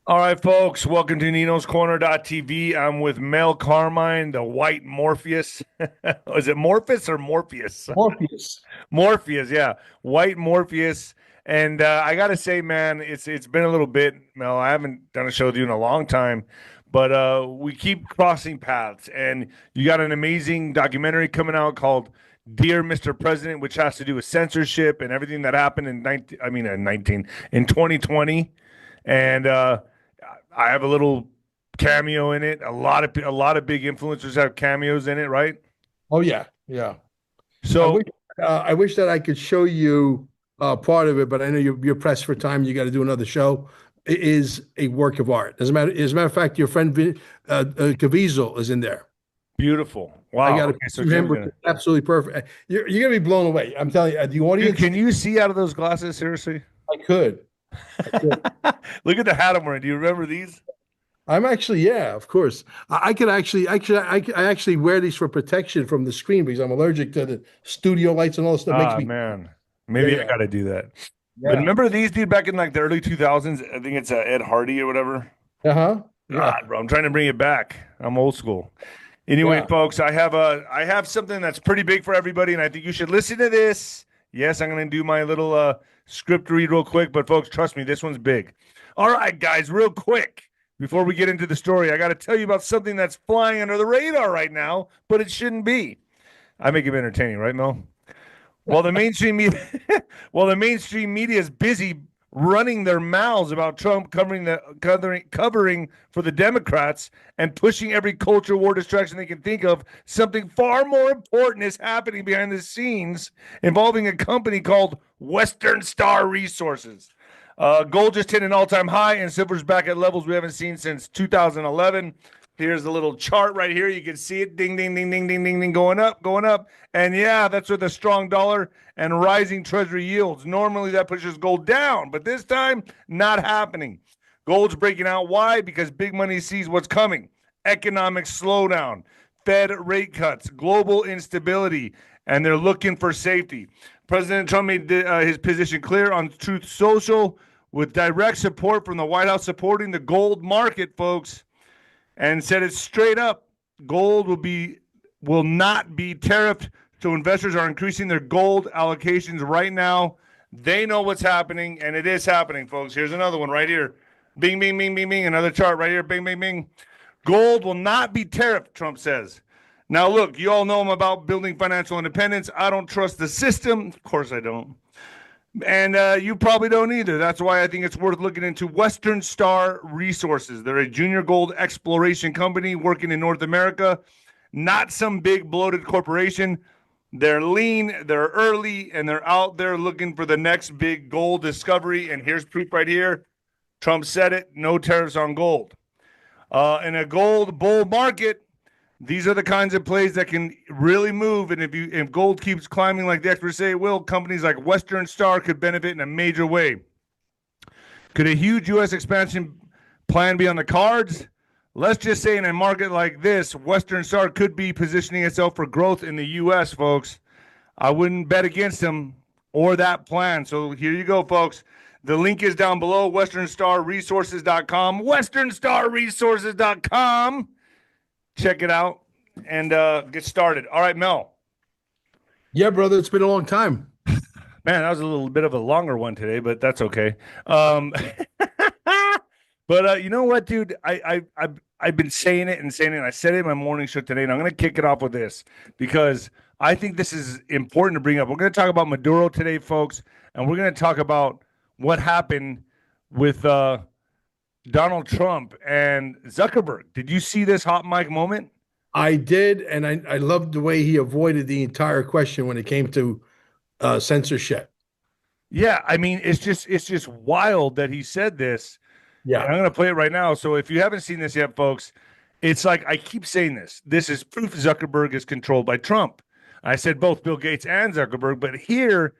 All right, folks, welcome to Nino's Corner.tv. I'm with Mel Carmine, the white Morpheus. Is it Morpheus or Morpheus? Morpheus. Morpheus, yeah, white Morpheus. And I gotta say, man, it's been a little bit, Mel. I haven't done a show with you in a long time, but we keep crossing paths. And you got an amazing documentary coming out called "Dear Mr. President," which has to do with censorship and everything that happened in 2020. And I have a little cameo in it. A lot of big influencers have cameos in it, right? Oh yeah, yeah. I So wish I wish that I could show you part of it, but I know you're pressed for time. You got to do another show. It is a work of art. As a matter of fact, your friend Caviezel is in there. beautiful. I Wow. got a Okay, so picture of him, Tim's which gonna. is absolutely perfect. You're gonna be blown away. I'm telling you, the Dude, audience. can you see out of those glasses? Seriously? I could. I could. Look at the hat I'm wearing. Do you remember these? I'm actually, yeah, of course. I could I actually wear these for protection from the screen because I'm allergic to the studio lights and all this stuff. Makes Ah, me, man. yeah, Maybe I yeah, gotta do that. But yeah. remember these, dude, back in like the early 2000s? I think it's Ed Hardy or whatever. Uh-huh. Yeah, God, bro, I'm trying to bring it back. I'm old school. Anyway, yeah. folks, I have something that's pretty big for everybody, and I think you should listen to this. Yes, I'm going to do my little script read real quick, but folks, trust me, this one's big. All right, guys, real quick, before we get into the story, I got to tell you about something that's flying under the radar right now, but it shouldn't be. I make it entertaining, right, Mel? While the mainstream media, while the mainstream media is busy running their mouths about Trump covering for the Democrats and pushing every culture war distraction they can think of, something far more important is happening behind the scenes involving a company called Western Star Resources. Gold just hit an all-time high, and silver's back at levels we haven't seen since 2011. Here's a little chart right here. You can see it ding, ding, ding, ding, ding, ding, ding, going up, going up. And yeah, that's with a strong dollar and rising treasury yields. Normally that pushes gold down, but this time, not happening. Gold's breaking out. Why? Because big money sees what's coming: economic slowdown, Fed rate cuts, global instability, and they're looking for safety. President Trump made his position clear on Truth Social with direct support from the White House supporting the gold market, folks, and said it straight up: gold will not be tariffed. So investors are increasing their gold allocations right now. They know what's happening, and it is happening, folks. Here's another one right here. Bing, bing, bing, bing, bing. Another chart right here. Bing, bing, bing. Gold will not be tariffed, Trump says. Now, look, you all know I'm about building financial independence. I don't trust the system. Of course, I don't. And you probably don't either. That's why I think it's worth looking into Western Star Resources. They're a junior gold exploration company working in North America, not some big bloated corporation. They're lean, they're early, and they're out there looking for the next big gold discovery. And here's proof right here. Trump said it: no tariffs on gold. In a gold bull market, these are the kinds of plays that can really move. And if gold keeps climbing like the experts say it will, companies like Western Star could benefit in a major way. Could a huge U.S. expansion plan be on the cards? Let's just say in a market like this, Western Star could be positioning itself for growth in the U.S., folks. I wouldn't bet against them or that plan. So here you go, folks. The link is down below: westernstarresources.com. Westernstarresources.com. Check it out and get started. All right, Mel. Yeah, brother, it's been a long time. Man, that was a little bit of a longer one today, but that's okay. But you know what, dude? I've been saying it and saying it. And I said it in my morning show today, and I'm going to kick it off with this because I think this is important to bring up. We're going to talk about Maduro today, folks, and we're going to talk about what happened with Donald Trump and Zuckerberg. Did you see this hot mic moment? I did, and I loved the way he avoided the entire question when it came to censorship. Yeah, I mean, it's just wild that he said this. And Yeah. I'm going to play it right now. So if you haven't seen this yet, folks, it's like I keep saying this. This is proof Zuckerberg is controlled by Trump. I said both Bill Gates and Zuckerberg, but here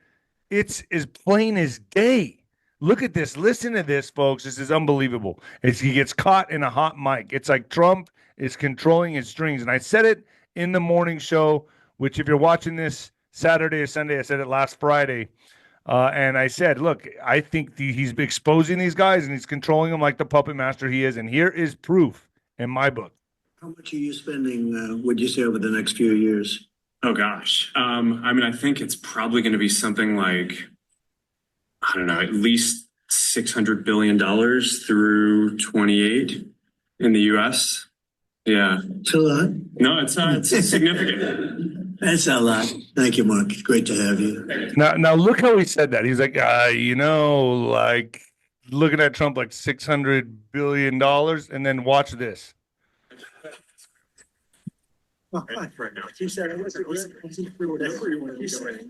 it's as plain as day. Look at this. Listen to this, folks. This is unbelievable. He gets caught in a hot mic. It's like Trump is controlling his strings. And I said it in the morning show, which if you're watching this Saturday or Sunday, I said it last Friday. And I said, look, I think he's exposing these guys and he's controlling them like the puppet master he is. And here is proof in my book. How much are you spending, would you say, over the next few years? Oh gosh. I mean, I think it's probably going to be something like, I don't know, at least $600 billion through 28 in the US. Yeah. It's a lot. No, it's significant. That's a lot. Thank you, Mark. It's great to have you. Now look how he said that. He's like, like looking at Trump like $600 billion, and then watch this. You said it wasn't through whatever you want to say.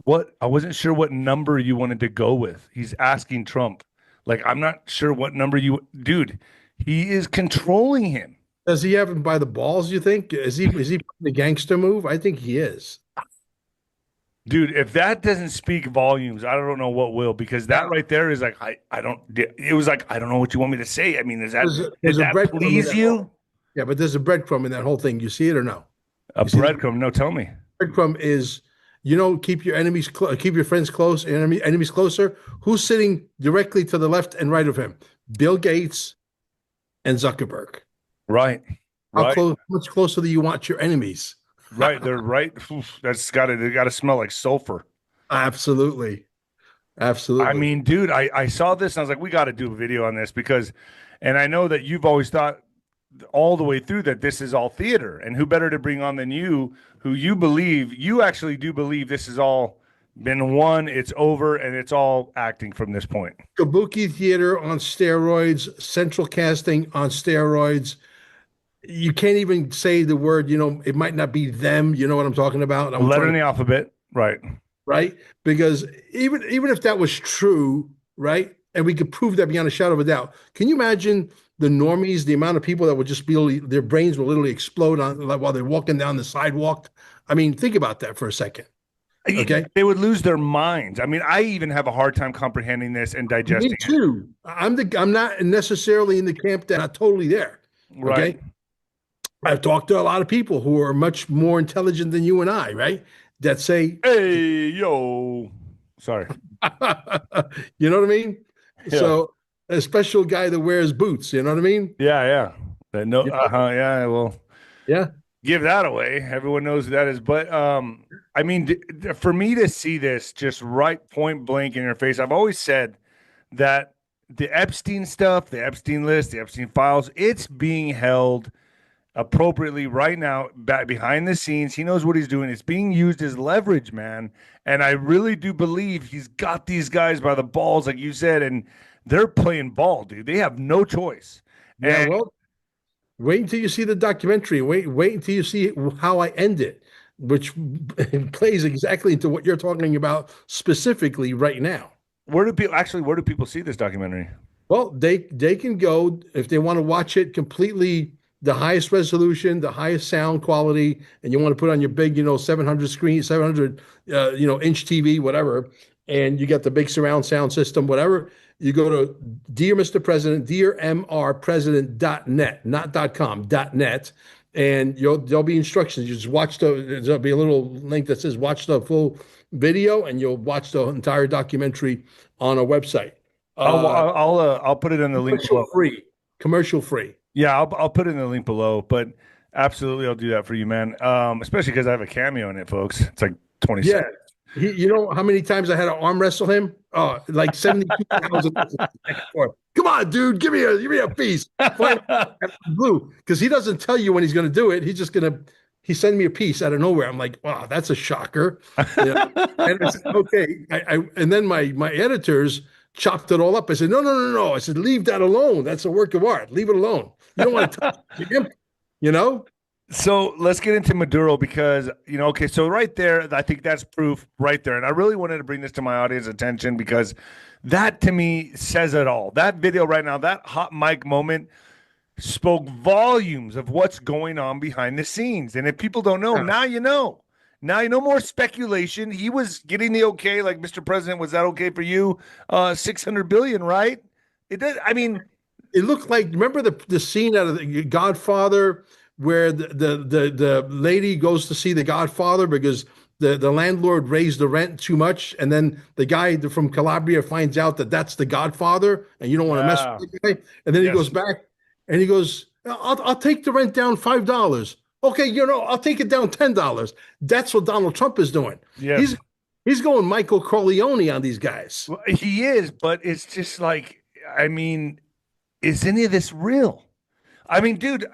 What? I wasn't sure what number you wanted to go with. He's asking Trump. Like, I'm not sure what number dude, he is controlling him. Does he have him by the balls, you think? Is he putting the gangster move? I think he is. Dude, if that doesn't speak volumes, I don't know what will, because that right there is like, I don't, it was like, I don't know what you want me to say. I mean, does that please you? Yeah, but there's a breadcrumb in that whole thing. You see it or no? A breadcrumb? No, tell me. Breadcrumb is, keep your enemies, keep your friends close, enemies closer. Who's sitting directly to the left and right of him? Bill Gates and Zuckerberg. Right. How much closer do you want your enemies? Right. They're right. Oof, they got to smell like sulfur. Absolutely. Absolutely. I mean, dude, I saw this and I was like, we got to do a video on this and I know that you've always thought all the way through that this is all theater, and who better to bring on than you, who you actually do believe this has all been won, it's over, and it's all acting from this point. Kabuki theater on steroids, central casting on steroids. You can't even say the word, it might not be them. You know what I'm talking about? Letter in the alphabet. Right. Right. Because even if that was true, right, and we could prove that beyond a shadow of a doubt, can you imagine the normies, the amount of people that would just be, their brains will literally explode while they're walking down the sidewalk? I mean, think about that for a second. Okay. They would lose their minds. I mean, I even have a hard time comprehending this and digesting Me too. it. I'm not necessarily in the camp that I'm totally there. Right. Okay. I've talked to a lot of people who are much more intelligent than you and I, right? That say, hey, yo. Sorry. You know what I mean? Yeah. So a special guy that wears boots, you know what I mean? Yeah. No, yeah, well. Yeah. Give that away. Everyone knows who that is. But I mean, for me to see this just right point blank in your face, I've always said that the Epstein stuff, the Epstein list, the Epstein files, it's being held appropriately right now back behind the scenes. He knows what he's doing. It's being used as leverage, man. And I really do believe he's got these guys by the balls, like you said, and they're playing ball, dude. They have no choice. Yeah, well, wait until you see the documentary. Wait until you see how I end it, which plays exactly into what you're talking about specifically right now. Where do people see this documentary? Well, they can go if they want to watch it completely, the highest resolution, the highest sound quality, and you want to put on your big, 700 screen, 700, inch TV, whatever, and you got the big surround sound system, whatever. You go to Dear Mr. President, dearmrpresident.net, not .com, .net, and there'll be instructions. You just watch there'll be a little link that says watch the full video, and you'll watch the entire documentary on a website. I'll put it in the link below. Commercial free. Yeah, I'll put it in the link below, but absolutely I'll do that for you, man. Especially because I have a cameo in it, folks. It's like 20 seconds. You know how many times I had to arm wrestle him? Oh, like 72,000. Come on, dude, give me a piece. Blue, because he doesn't tell you when he's going to do it. He sent me a piece out of nowhere. I'm like, wow, that's a shocker. And I said, okay. And then my editors chopped it all up. I said, no. I said, leave that alone. That's a work of art. Leave it alone. You don't want to touch him, So let's get into Maduro because, okay, so right there, I think that's proof right there. And I really wanted to bring this to my audience attention because that to me says it all. That video right now, that hot mic moment spoke volumes of what's going on behind the scenes. And if people don't know, now you know. Now you know, more speculation. He was getting the okay, like, Mr. President, was that okay for you? 600 billion, right? It did. I mean, it looked like, remember the scene out of the Godfather where the lady goes to see the Godfather because the landlord raised the rent too much, and then the guy from Calabria finds out that that's the Godfather, and you don't want to mess Yeah. with the guy. And then he goes Yes. back and he goes, I'll take the rent down $5. Okay, I'll take it down $10. That's what Donald Trump is doing. Yes. He's going Michael Corleone on these guys. Well, he is, but it's just like, I mean, is any of this real? I mean, dude,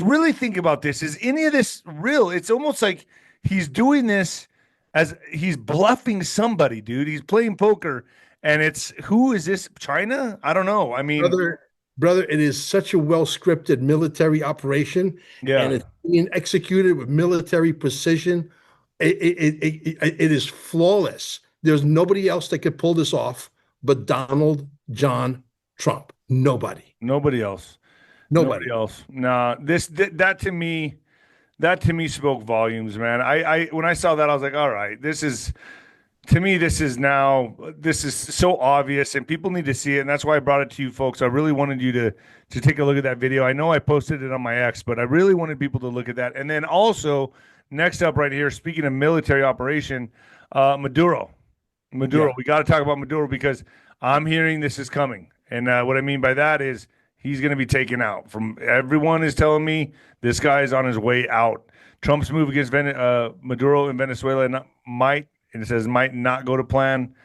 really think about this. Is any of this real? It's almost like he's doing this as he's bluffing somebody, dude. He's playing poker, and who is this? China? I don't know. I mean, Brother, it is such a well scripted military operation, yeah, and it's being executed with military precision. It is flawless. There's nobody else that could pull this off but Donald John Trump. Nobody. nobody else. Nobody. Nobody else. Nah, that to me spoke volumes, man. I when I saw that, I was like, all right, this is so obvious, and people need to see it, and that's why I brought it to you folks. I really wanted you to take a look at that video. I know I posted it on my X, but I really wanted people to look at that. And then also, next up right here, speaking of military operation, Maduro. Yeah. We got to talk about Maduro because I'm hearing this is coming. And what I mean by that is he's going to be taken out. From everyone is telling me this guy is on his way out. Trump's move against Maduro in Venezuela might not go to plan,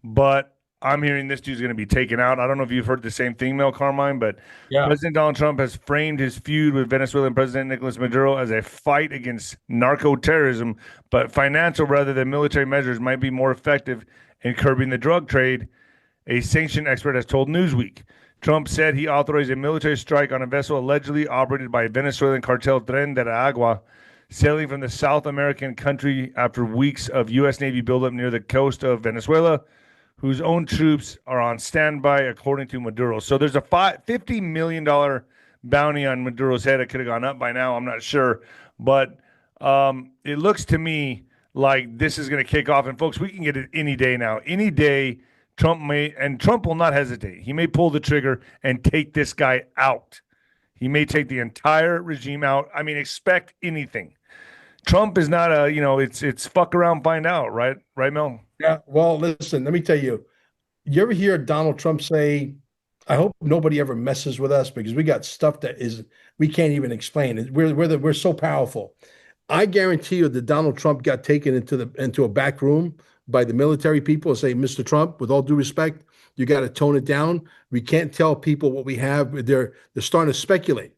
but I'm hearing this dude's going to be taken out. I don't know if you've heard the same thing, Mel Carmine, but Yeah. President Donald Trump has framed his feud with Venezuelan President Nicolas Maduro as a fight against narco-terrorism, but financial rather than military measures might be more effective in curbing the drug trade, a sanctioned expert has told Newsweek. Trump said he authorized a military strike on a vessel allegedly operated by Venezuelan cartel Tren de Agua, sailing from the South American country after weeks of U.S. Navy buildup near the coast of Venezuela, whose own troops are on standby, according to Maduro. So there's a $50 million bounty on Maduro's head. It could have gone up by now. I'm not sure. But it looks to me like this is going to kick off. And, folks, we can get it any day now. Any day, Trump will not hesitate. He may pull the trigger and take this guy out. He may take the entire regime out. I mean, expect anything. Trump is not it's fuck around, find out, right? Right, Mel? Yeah. Well, listen, let me tell you. You ever hear Donald Trump say, I hope nobody ever messes with us because we got stuff that we can't even explain. We're so powerful. I guarantee you that Donald Trump got taken into a back room by the military people and say, Mr. Trump, with all due respect, you got to tone it down. We can't tell people what we have. They're starting to speculate.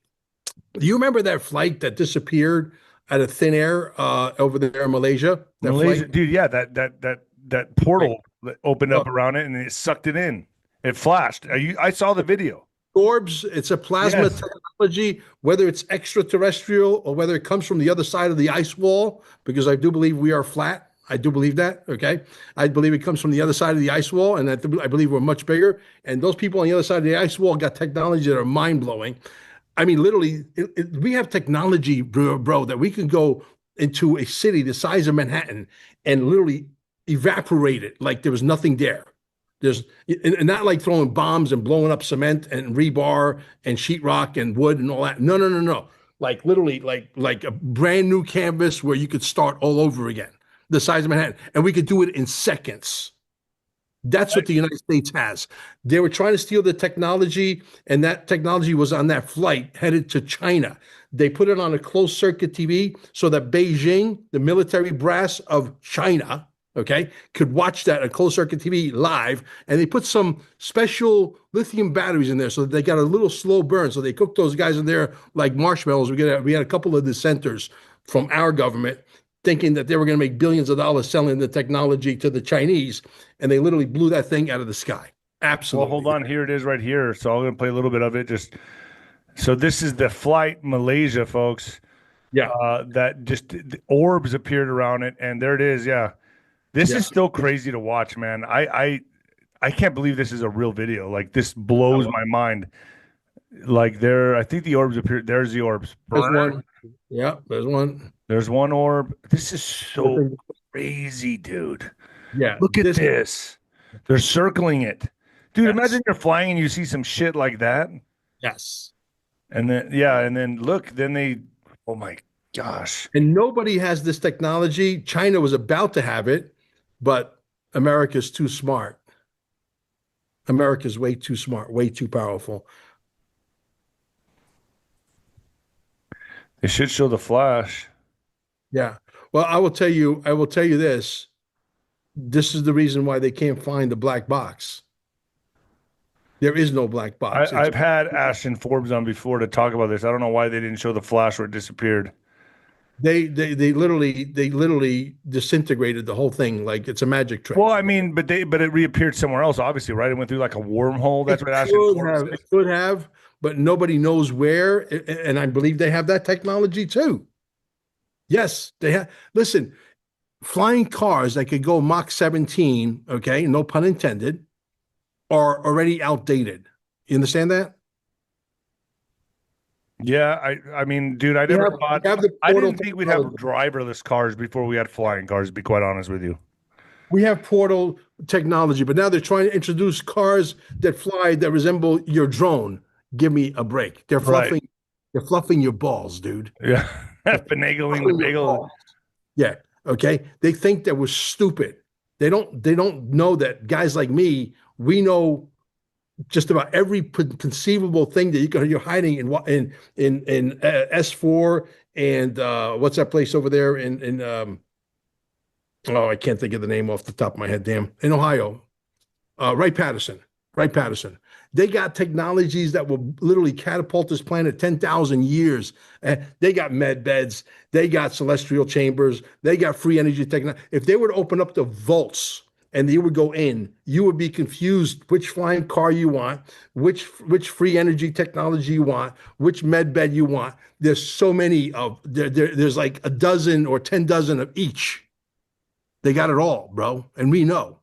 Do you remember that flight that disappeared out of thin air over there in Malaysia? Malaysia, flight? dude, yeah, that portal that opened up around it and it sucked it in. It flashed. I saw the video. Orbs, it's a plasma Yes. technology, whether it's extraterrestrial or whether it comes from the other side of the ice wall, because I do believe we are flat. I do believe that. Okay. I believe it comes from the other side of the ice wall, and I believe we're much bigger. And those people on the other side of the ice wall got technology that are mind blowing. I mean, literally, we have technology, bro, that we can go into a city the size of Manhattan and literally evaporate it like there was nothing there. And not like throwing bombs and blowing up cement and rebar and sheetrock and wood and all that. No. Like literally, like a brand new canvas where you could start all over again, the size of Manhattan, and we could do it in seconds. That's what the United States has. They were trying to steal the technology, and that technology was on that flight headed to China. They put it on a closed circuit TV so that Beijing, the military brass of China, okay, could watch that on closed circuit TV live. And they put some special lithium batteries in there so that they got a little slow burn. So they cooked those guys in there like marshmallows. We had a couple of dissenters from our government thinking that they were going to make billions of dollars selling the technology to the Chinese, and they literally blew that thing out of the sky. Absolutely. Well, hold on. Here it is right here. So I'm going to play a little bit of it. So this is the flight Malaysia, folks. Yeah. That just the orbs appeared around it, and there it is. Yeah. This is still crazy to watch, man. I can't believe this is a real video. Like, this blows my mind. Like, I think the orbs appeared. There's the orbs. There's one. Yeah, there's one. There's one orb. This is so crazy, dude. Yeah. Look at this. They're circling it. Dude, imagine you're flying and you see some shit like that. Yes. And then, yeah, and then look, oh my Gosh. And nobody has this technology. China was about to have it, but America's too smart. America's way too smart, way too powerful. They should show the flash. Yeah. Well, I will tell you this. This is the reason why they can't find the black box. There is no black box. I've had Ashton Forbes on before to talk about this. I don't know why they didn't show the flash where it disappeared. They literally disintegrated the whole thing like it's a magic trick. Well, I mean, but it reappeared somewhere else, obviously, right? It went through like a wormhole. That's what Ashton Forbes said. It could have, but nobody knows where. And I believe they have that technology too. Yes, they have. Listen, flying cars that could go Mach 17, okay, no pun intended, are already outdated. You understand that? Yeah, I mean, dude, I We never have- thought we have the I portal didn't think we'd have technology. driverless cars before we had flying cars, to be quite honest with you. We have portal technology, but now they're trying to introduce cars that fly that resemble your drone. Give me a break. Right. They're fluffing your balls, dude. Yeah. Finagling the Fluffing your bagel. balls. Yeah. Okay. They think that we're stupid. They don't know that guys like me, we know just about every conceivable thing that you're hiding in S4 and what's that place over there in oh, I can't think of the name off the top of my head. Damn, in Ohio, Wright-Patterson. Wright-Patterson. They got technologies that will literally catapult this planet 10,000 years. They got med beds. They got celestial chambers. They got free energy technology. If they were to open up the vaults and you would go in, you would be confused which flying car you want, which free energy technology you want, which med bed you want. There's so many of there's like a dozen or 10 dozen of each. They got it all, bro, and we know.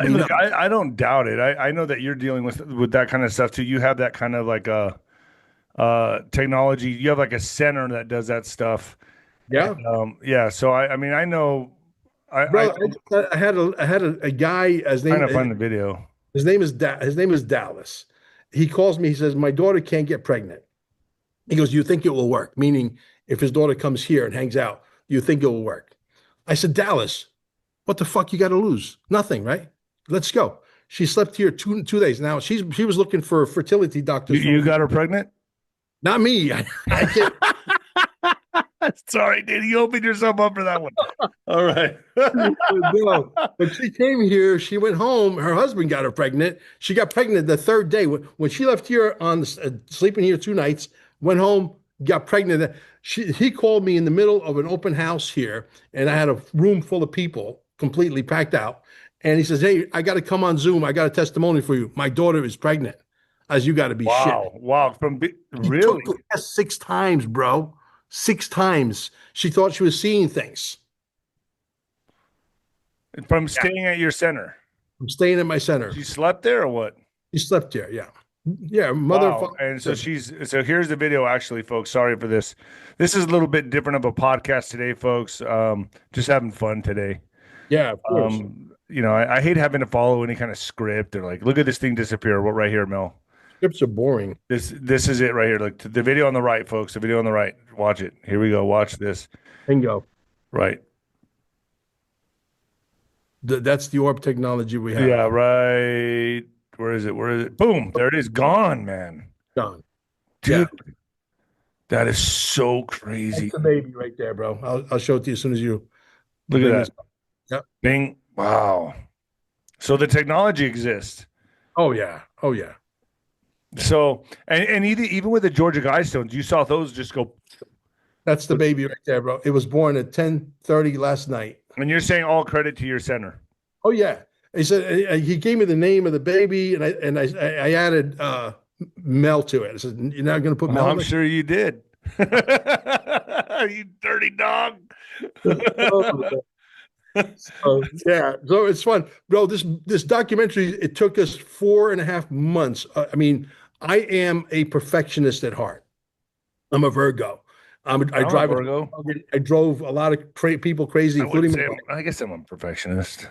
Look, I don't doubt it. I know that you're dealing with that kind of stuff too. You have that kind of like a technology. You have like a center that does that stuff. Yeah, Yeah. So I mean, I know. bro. I had a guy. Trying to find the video. His name is Dallas. He calls me. He says, "My daughter can't get pregnant." He goes, "You think it will work?" Meaning, if his daughter comes here and hangs out, you think it will work? I said, "Dallas, what the fuck you got to lose? Nothing, right? Let's go." She slept here two days. Now she was looking for fertility doctors. You got her pregnant? Not me. I can't. Sorry, dude. You opened yourself up for that one. All right. No. But she came here. She went home. Her husband got her pregnant. She got pregnant the third day when she left here on sleeping here 2 nights. Went home, got pregnant. He called me in the middle of an open house here, and I had a room full of people, completely packed out. And he says, "Hey, I got to come on Zoom. I got a testimony for you. My daughter is pregnant." As you got to be Wow. shit. Wow. He Really? took the test 6 times, bro. 6 times. She thought she was seeing things. From staying at your center. I'm staying at my center. She slept there or what? She slept here. Yeah. Yeah. Mother. Wow. And so here's the video actually, folks. Sorry for this. This is a little bit different of a podcast today, folks. Just having fun today. Yeah. Of course. You know, I hate having to follow any kind of script or like, look at this thing disappear. What right here, Mel? Scripts are boring. This is it right here. Like the video on the right, folks. The video on the right. Watch it. Here we go. Watch this. Bingo. Right. That's the orb technology we have. Yeah, right. Where is it? Where is it? Boom. There it is. Gone, man. Done. Dude, that is so crazy. That's the baby right there, bro. I'll show it to you as soon as you Look bring at this that. up. Yep. Bing. Wow. So the technology exists. Oh yeah. Oh yeah. So and even with the Georgia Guidestones, you saw those just go. That's the baby right there, bro. It was born at 10:30 last night. And you're saying all credit to your center. Oh yeah. He said he gave me the name of the baby, and I added Mel to it. I said, "You're not going to put Mel." I'm sure you did. You dirty dog. Yeah, so it's fun, bro. This documentary, it took us 4.5 months. I mean, I am a perfectionist at heart. I'm a Virgo. I drive a Virgo. I drove a lot of people crazy, including I guess I'm a perfectionist.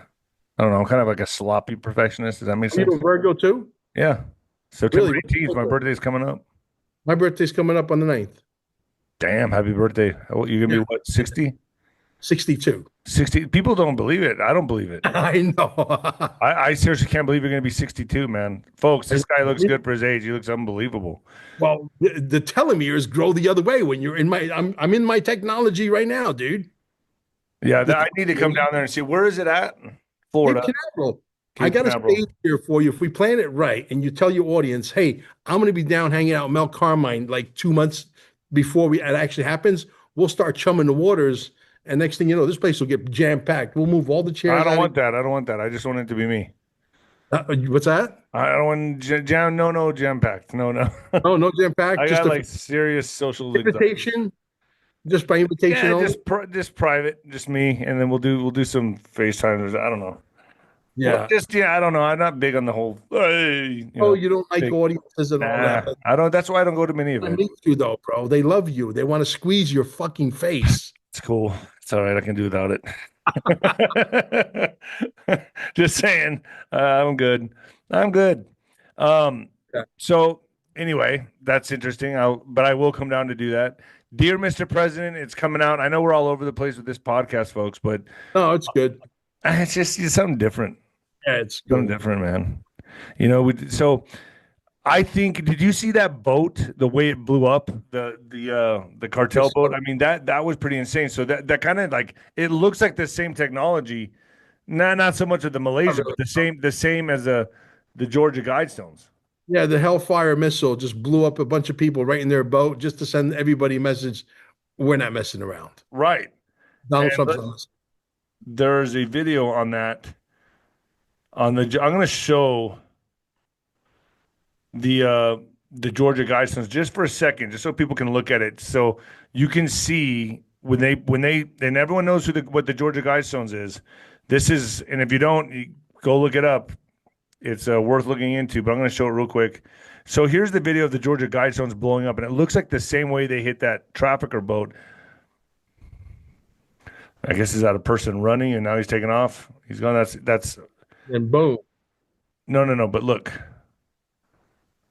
I don't know. I'm kind of like a sloppy perfectionist. Does that make Are you sense? a Virgo too? Yeah. September Really? 18th, my birthday's coming up. My birthday's coming up on the 9th. Damn, happy birthday. Oh, you're gonna Yeah. be what, 60? 62. 60. People don't believe it. I don't believe it. I know. I seriously can't believe you're gonna be 62, man. Folks, this guy looks good for his age. He looks unbelievable. Well, the telomeres grow the other way when you're in my. I'm in my technology right now, dude. Yeah, The I need to come down there and see where is it at? Florida. Cape Canaveral. I Cape got a Canaveral. stage here for you. If we plan it right and you tell your audience, hey, I'm going to be down hanging out with Mel Carmine like 2 months before it actually happens, we'll start chumming the waters. And next thing you know, this place will get jam packed. We'll move all the chairs I don't out. want that. I don't want that. I just want it to be me. What's that? I don't want jam. No, jam packed. No, no. Oh, no jam packed. I Just got a like serious social anxiety. invitation. Just by invitation Yeah, only. just private, just me, and then we'll do some FaceTime. I don't know. Well, Yeah. I don't know. I'm not big on the whole. Hey, Oh, you don't like big- audiences and all nah, that. I don't. That's why I don't go to many I events. meet you though, bro. They love you. They want to squeeze your fucking face. It's cool. It's all right. I can do without it. Just saying. I'm good. I'm good. Yeah. So anyway, that's interesting. But I will come down to do that. Dear Mr. President, it's coming out. I know we're all over the place with this podcast, folks, but No, it's good. it's something different. Yeah, it's Something good. different, man. So I think, did you see that boat, the way it blew up, the cartel boat? I mean, that was pretty insane. So that kind of like, it looks like the same technology, not so much of the Malaysia, but the same as the Georgia Guidestones. Yeah, the Hellfire missile just blew up a bunch of people right in their boat just to send everybody a message. We're not messing around. Right. Donald And Trump's not listening. There's a video on that. I'm going to show the Georgia Guidestones just for a second, just so people can look at it, so you can see when they and everyone knows what the Georgia Guidestones is. This is, and if you don't, go look it up. It's worth looking into. But I'm going to show it real quick. So here's the video of the Georgia Guidestones blowing up, and it looks like the same way they hit that trafficker boat. I guess is that a person running, and now he's taking off. He's gone. That's And boom. no. But look,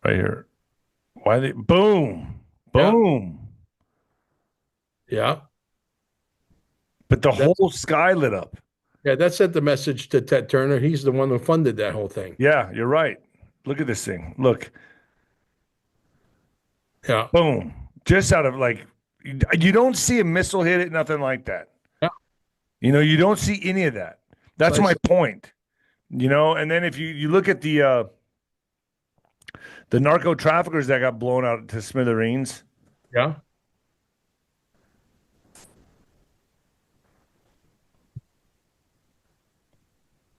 right here. Why they boom, Yeah. boom. Yeah. But the whole sky lit up. Yeah, that sent the message to Ted Turner. He's the one who funded that whole thing. Yeah, you're right. Look at this thing. Look, Yeah. boom. Just out of like, you don't see a missile hit it, nothing like that. Yeah. You don't see any of that. That's my Precisely. point. And then if you look at the narco traffickers that got blown out to smithereens. Yeah.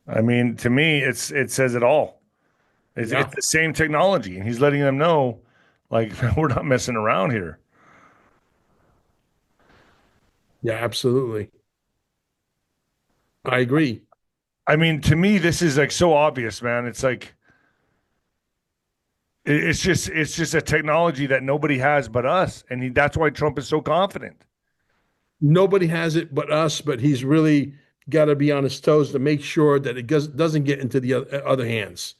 I mean, to me, it says it all. It's Yeah. the same technology, and he's letting them know, like, we're not messing around here. Yeah, absolutely. I agree. I mean, to me, this is like so obvious, man. It's like it's just a technology that nobody has but us, and that's why Trump is so confident. Nobody has it but us, but he's really got to be on his toes to make sure that it doesn't get into the other hands,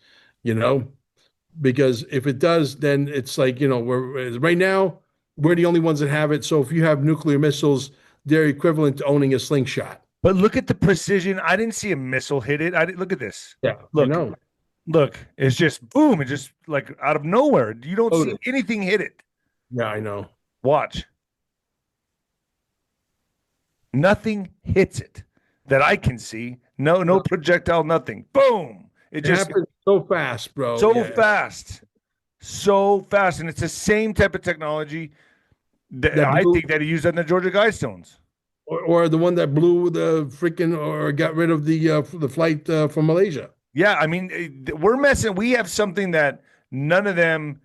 because if it does, then it's like, we're right now, we're the only ones that have it. So if you have nuclear missiles, they're equivalent to owning a slingshot. But look at the precision. I didn't see a missile hit it. Look at this. Yeah. Look. I know. Look, it's just boom. It's just like out of nowhere. You don't see Totally. anything hit it. Yeah, I know. Watch. Nothing hits it that I can see. No projectile, nothing. Boom. It It just happens so fast, bro. so Yeah. fast. So fast. And it's the same type of technology that That I blew- think that he used on the Georgia Guidestones. Or the one that blew the freaking or got rid of the flight from Malaysia. Yeah, I mean, we're messing. We have something that none of them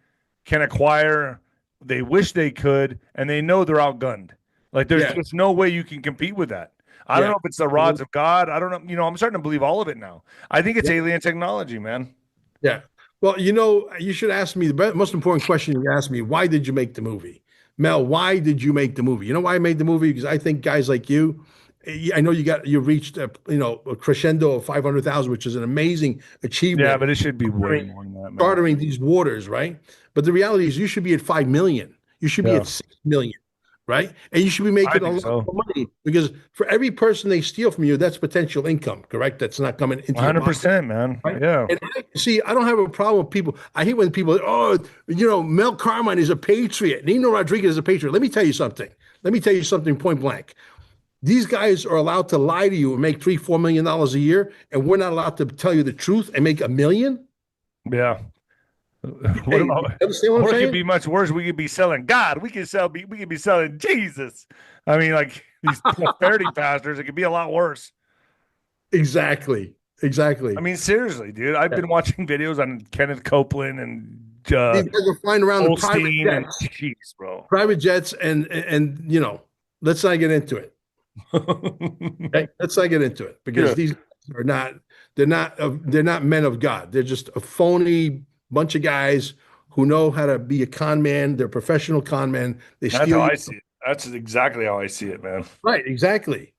can acquire. They wish they could, and they know they're outgunned. Like there's Yeah. just no way you can compete with that. I don't Yeah. know if it's the rods of God. I don't know. I'm starting to believe all of it now. I think it's Yeah. alien technology, man. Yeah. Well, you should ask me the most important question you ask me. Why did you make the movie? Mel, why did you make the movie? You know why I made the movie? Because I think guys like you, I know you reached a crescendo of 500,000, which is an amazing achievement. Yeah, but it should be way more than that, man. Chartering these waters, right? But the reality is you should be at 5 million. You should be Yeah. at 6 million. right? And you should be making a think lot so. more money because for every person they steal from you, that's potential income, correct? That's not coming into your pocket. 100%, man. Right. Yeah. And I don't have a problem with people. I hate when people, oh, Mel Carmine is a patriot. Nino Rodriguez is a patriot. Let me tell you something. Let me tell you something point blank. These guys are allowed to lie to you and make $3-4 million a year, and we're not allowed to tell you the truth and make $1 million. Yeah. What Hey, about, you understand what I'm or it could saying? be much worse. We could be selling God. We could be selling Jesus. I mean, like these prosperity pastors, it could be a lot worse. Exactly. I mean, seriously, dude. I've been watching videos on Kenneth Copeland and These guys are flying around in Holstein and jeez, bro. private jets, and let's not get into it. Okay? Let's not get into it because Yeah. these are not. They're not men of God. They're just a phony bunch of guys who know how to be a con man. They're professional con men. They That's steal how you. I see it. That's exactly how I see it, man. Right, exactly.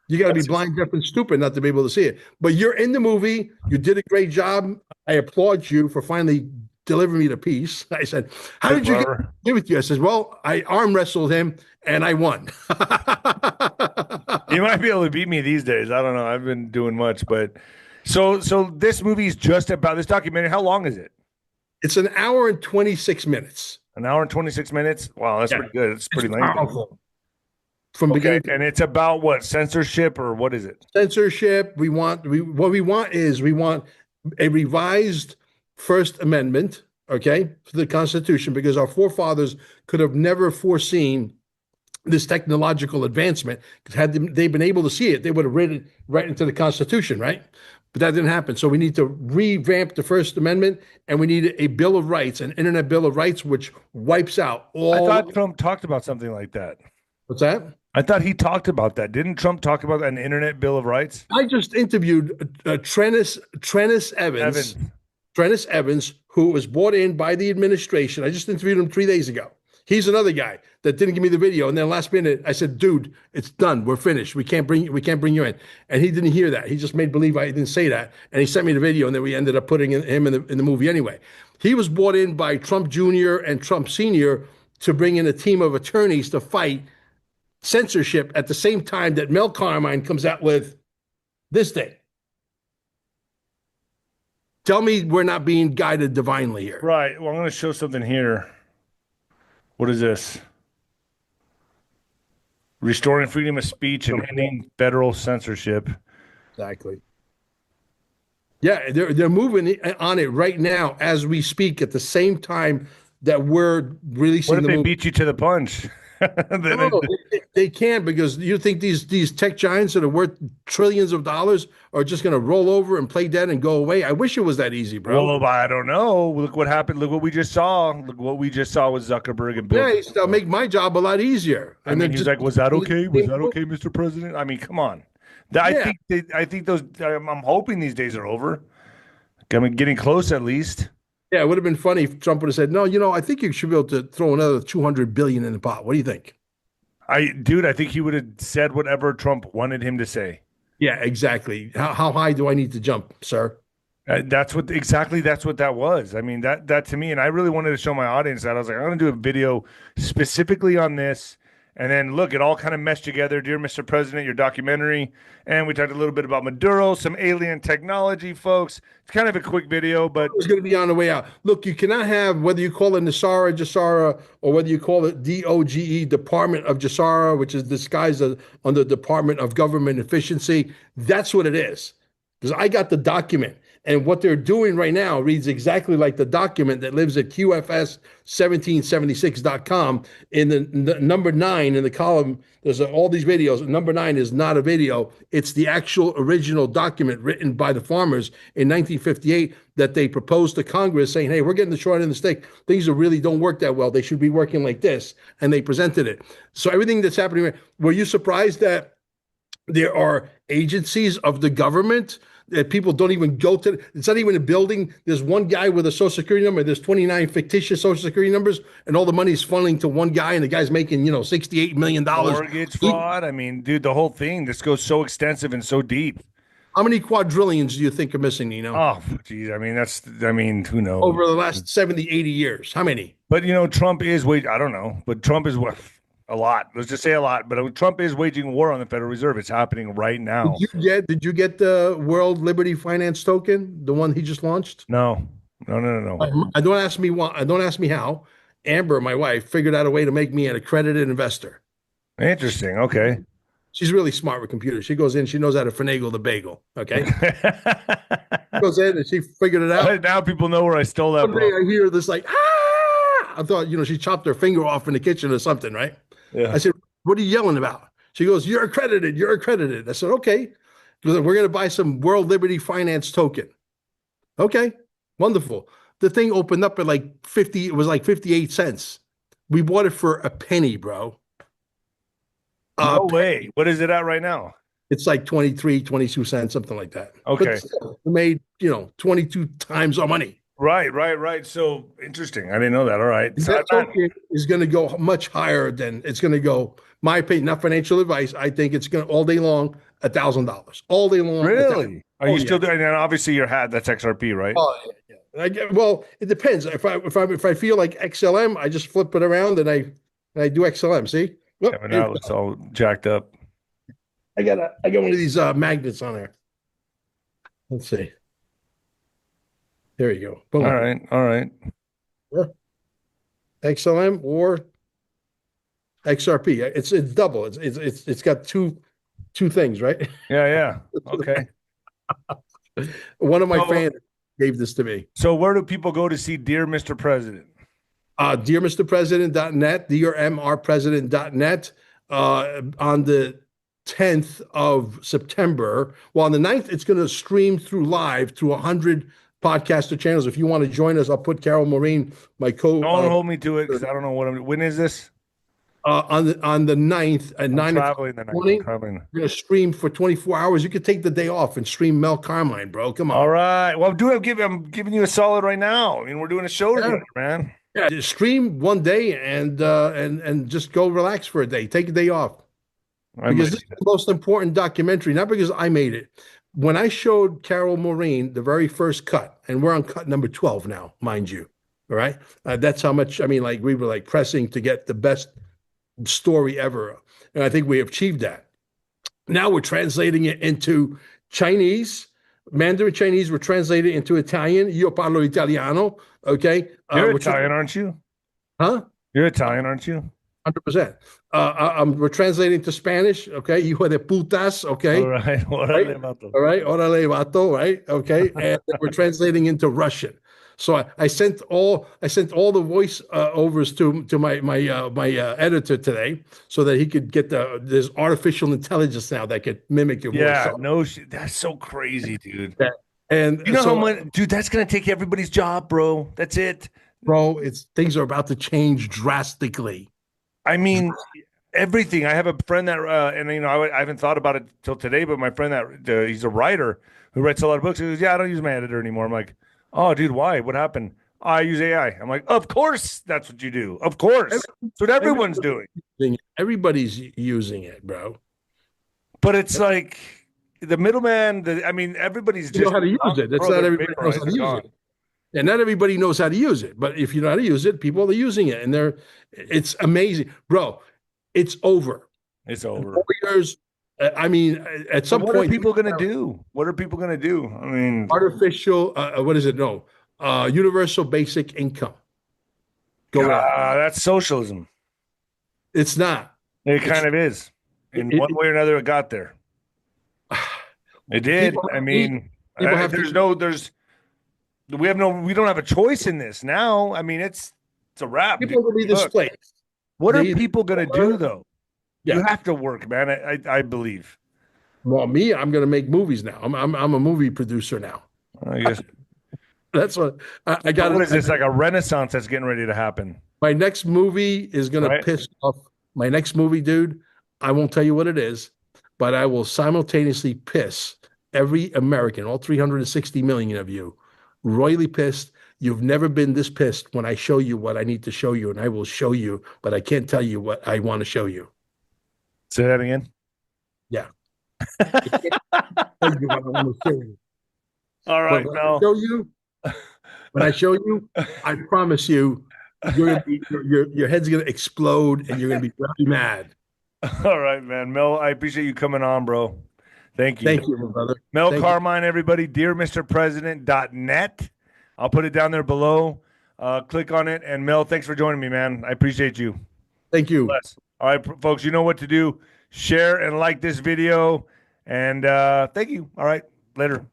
You got to be That's blind, deaf, and stupid not to be able to see it. But you're in the movie. You did a great job. I applaud you for finally delivering me the piece. I said, "How did you give it to you?" I said, "Well, I arm wrestled him and I won." You might be able to beat me these days. I don't know. I've been doing much, but so this movie is just about this documentary. How long is it? It's an hour and 26 minutes. An hour and 26 minutes? Wow, that's pretty good. It's pretty lengthy. Powerful. From beginning to and it's about what? Censorship or what is it? censorship. We want a revised First Amendment, okay, to the Constitution, because our forefathers could have never foreseen this technological advancement. Because had they been able to see it, they would have written right into the Constitution, right? But that didn't happen. So we need to revamp the First Amendment, and we need a Bill of Rights, an Internet Bill of Rights, which wipes out all. I thought Trump talked about something like that. What's that? I thought he talked about that. Didn't Trump talk about an Internet Bill of Rights? I just interviewed Trennis Evans. Trennis Evans, who was brought in by the administration. I just interviewed him 3 days ago. He's another guy that didn't give me the video. And then last minute, I said, "Dude, it's done. We're finished. We can't bring you in." And he didn't hear that. He just made believe I didn't say that. And he sent me the video, and then we ended up putting him in the movie anyway. He was brought in by Trump Jr. and Trump Sr. to bring in a team of attorneys to fight censorship at the same time that Mel Carmine comes out with this thing. Tell me we're not being guided divinely here. Right. Well, I'm going to show something here. What is this? Restoring freedom of speech and ending federal censorship. Exactly. Yeah, they're moving on it right now as we speak at the same time that we're releasing What if the they movie. beat you to the punch? No, they can't, because you think these tech giants that are worth trillions of dollars are just going to roll over and play dead and go away? I wish it was that easy, bro. Well, I don't know. Look what happened. Look what we just saw. Look what we just saw with Zuckerberg and Bill. Yeah, they'll make my job a lot easier. I mean, he's like, "Was that okay? Was that okay, Mr. President?" I mean, come on. I think those. I'm hoping these days are over. I mean, getting close at least. Yeah, it would have been funny if Trump would have said, "No, I think you should be able to throw another 200 billion in the pot." What do you think? I think he would have said whatever Trump wanted him to say. Yeah, exactly. How high do I need to jump, sir? That's what that was. I mean, that to me, and I really wanted to show my audience that. I was like, I'm going to do a video specifically on this. And then look, it all kind of meshed together. Dear Mr. President, your documentary. And we talked a little bit about Maduro, some alien technology, folks. It's kind of a quick video, but It's going to be on the way out. Look, you cannot have, whether you call it NESARA, JASARA, or whether you call it DOGE, Department of JASARA, which is disguised under Department of Government Efficiency. That's what it is. Because I got the document. And what they're doing right now reads exactly like the document that lives at QFS1776.com. In the number 9 in the column, there's all these videos. Number 9 is not a video. It's the actual original document written by the farmers in 1958 that they proposed to Congress, saying, "Hey, we're getting the short end of the stick. Things really don't work that well. They should be working like this." And they presented it. So everything that's happening, were you surprised that there are agencies of the government that people don't even go to? It's not even a building. There's one guy with a social security number. There's 29 fictitious social security numbers, and all the money's funneling to one guy, and the guy's making, $68 million. mortgage fraud. I mean, dude, the whole thing, this goes so extensive and so deep. How many quadrillions do you think are missing, Nino? Oh, geez. I mean, who knows? Over the last 70, 80 years. How many? But, Trump is, I don't know, but Trump is what? A lot. Let's just say a lot. But Trump is waging war on the Federal Reserve. It's happening right now. Did you get the World Liberty Finance Token, the one he just launched? No, no, no, no, no. I don't ask me why. Don't ask me how. Amber, my wife, figured out a way to make me an accredited investor. Interesting. Okay. She's really smart with computers. She goes in, she knows how to finagle the bagel. Okay. Goes in and she figured it out. Now people know where I stole that One day from. I hear this like, ah! I thought, she chopped her finger off in the kitchen or something, right? Yeah. I said, what are you yelling about? She goes, you're accredited. You're accredited. I said, okay. We're going to buy some World Liberty Finance token. Okay. Wonderful. The thing opened up at like 50, it was like 58 cents. We bought it for a penny, bro. No way. What is it at right now? It's like 23, 22 cents, something like that. Okay. But still, we made, 22 times our money. Right. So interesting. I didn't know that. All right. So That token is going to go much higher than it's going to go. My opinion, not financial advice. I think it's going to all day long, $1,000 all day long. really? Are you Oh, still yeah. doing? And obviously your hat. That's XRP, right? Oh, yeah. Well, it depends. If I feel like XLM, I just flip it around and I do XLM. See? Look, Yeah, now it's all jacked up. I got one of these magnets on there. Let's see. There you go. Boom. All right. XLM or XRP. It's double. It's got two things, right? Yeah. Okay. One of my So- fans gave this to me. So where do people go to see Dear Mr. President? DearMrPresident.net, DearMRPresident.net. On the 10th of September. Well, on the 9th, it's going to stream through live to 100 podcaster channels. If you want to join us, I'll put Carol Maureen, my Don't hold me to it because I don't know when is this? on the 9th at I'm 9 o'clock. traveling the night. morning. I'm traveling. We're going to stream for 24 hours. You could take the day off and stream Mel Carmine, bro. Come on. All right. Well, I'm giving you a solid right now. I mean, we're doing a show together, man. Yeah, just stream one day and just go relax for a day. Take a day off. Because this is the most important documentary, not because I made it. When I showed Carol Maureen the very first cut, and we're on cut number 12 now, mind you. All right. That's how much, we were like pressing to get the best story ever. And I think we achieved that. Now we're translating it into Chinese, Mandarin Chinese. We're translating it into Italian. Io parlo italiano. Okay. You're Italian, aren't you? Huh? You're Italian, aren't you? 100%. We're translating to Spanish. Okay. Hijo de putas. Okay. All right. Órale, vato. All right. Orale vato. Right. Okay. And we're translating into Russian. So I sent all the voice overs to my editor today, so that he could get there's artificial intelligence now that could mimic your voice. Yeah, So- no shit. That's so crazy, dude. and You know so, how much, dude? That's gonna take everybody's job, bro. That's it. bro, things are about to change drastically. I mean, everything. I have a friend that, and I haven't thought about it till today, but my friend that he's a writer who writes a lot of books. He goes, "Yeah, I don't use my editor anymore." I'm like, "Oh, dude, why? What happened?" "Oh, I use AI." I'm like, "Of course, that's what you do. Of course, that's what everyone's doing." Everybody's using it, bro. But it's like the middleman. Everybody's just You know how to use it. That's not everybody knows how to use it. And not everybody knows how to use it. But if you know how to use it, people are using it, and it's amazing, bro. It's over. It's over. 4 years. At some What point, are people gonna do? What are people gonna do? I mean, artificial. What is it? No, universal basic income. Go out. that's socialism. It's not. It kind of is. In one way or another, it got there. It did. People- I mean, people have we don't have a choice in this now. I mean, it's a wrap. People will be Look, displaced. what are They- people gonna do though? Yeah. You have to work, man. I believe. Well, me, I'm going to make movies now. I'm a movie producer now. I guess. That's what I got. What is this, like a renaissance that's getting ready to happen? My next movie is going Right. to piss off. My next movie, dude, I won't tell you what it is, but I will simultaneously piss every American, all 360 million of you, royally pissed. You've never been this pissed when I show you what I need to show you, and I will show you, but I can't tell you what I want to show you. Say that again. Yeah. Tell you what I want to show you. All right, But Mel. when I show you, I promise you, Your head's gonna explode, and you're gonna be very mad. All right, man. Mel, I appreciate you coming on, bro. Thank you. Thank you, my brother. Mel Thank you. Carmine, everybody, dearmrpresident.net. I'll put it down there below. Click on it. And Mel, thanks for joining me, man. I appreciate you. Thank you. Bless. All right, folks, you know what to do. Share and like this video. And thank you. All right, later.